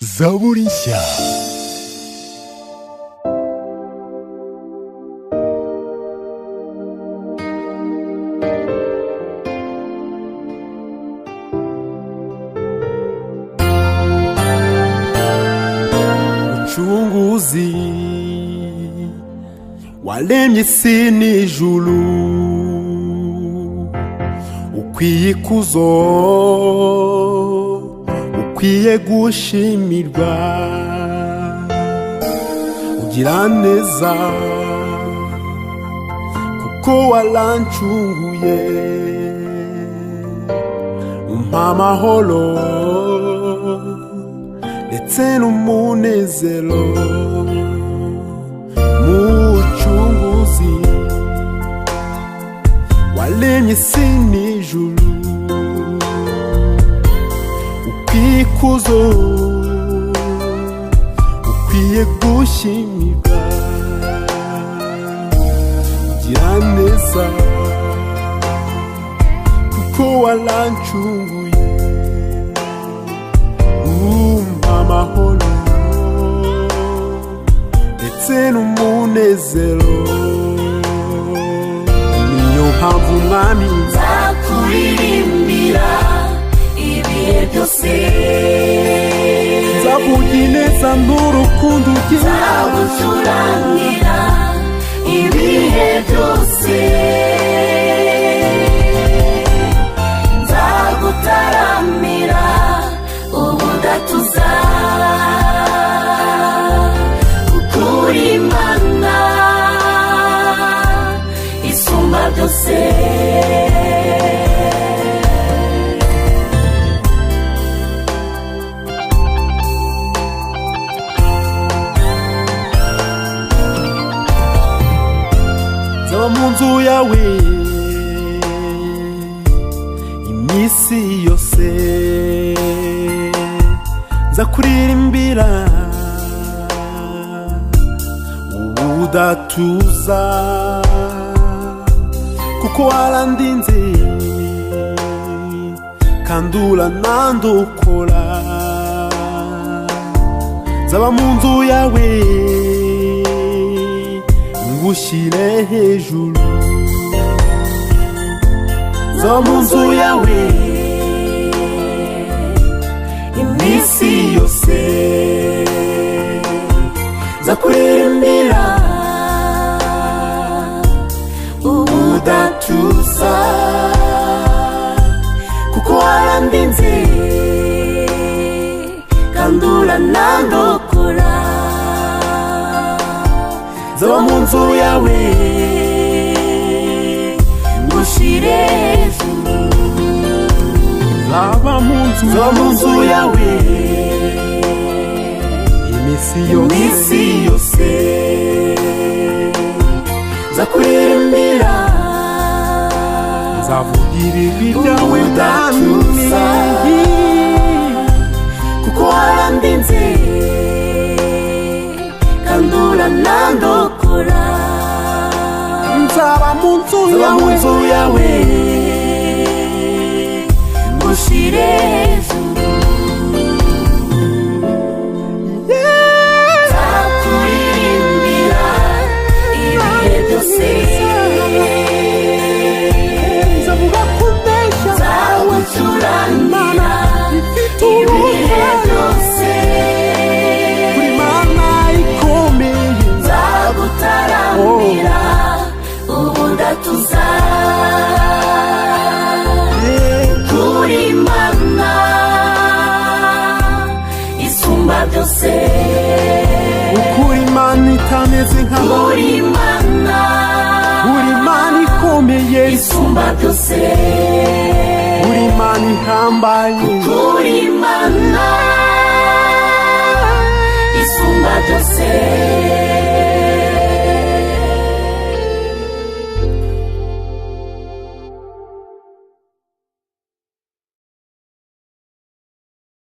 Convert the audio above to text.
zaburi nshya. Mucunguzi waremye isi n'ijuru, ukwiye ikuzo, ukwiye gushimirwa, ugira neza kuko warancunguye, umpa amahoro ndetse n'umunezero. Mucunguzi waremye isi n'ijuru, ukwiye ikuzo, ukwiye gushimirwa, ugira neza kuko warancunguye, umpa amahoro ndetse n'umunezero. Niyo mpamvu mwami nzakuririmbira ibihe byose, nzavuga ineza n'urukundo ugira, nzagucurangira ibihe byose, nzagutaramira ubudatuza, ukuri Imana isumba byose. Nzaba mu nzu yawe iminsi yose, nzakuririmbira ubudatuza, kuko warandinze kandi uranandokora. Nzaba mu nzu yawe ngushyire hejuru, nzaba mu nzu yawe iminsi yose, nzakuririmbira ubudatuza, kuko warandinze kandi uranandokora. Nzaba mu nzu yawe ngushyire hejuru, nzaba mu nzu yawe iminsi yose, nzakuririmbira, nzavugira ijwi ryawe udatuza, kuko warandinze kandi uranandokora. Nzaba mu nzu yawe ngushyire hejuru, nzakuririmbira ibihe byose, nzagucurangira ibihe byose, kuri Imana ikomeye, nzagutaramira ubudatuza, kuri Imana isumba byose, ukuri Imana itameze nk'abantu, kuri Imana, kuri Imana ikomeye isumba byose, kuri Imana ihambaye, kuri Imana isumba byose.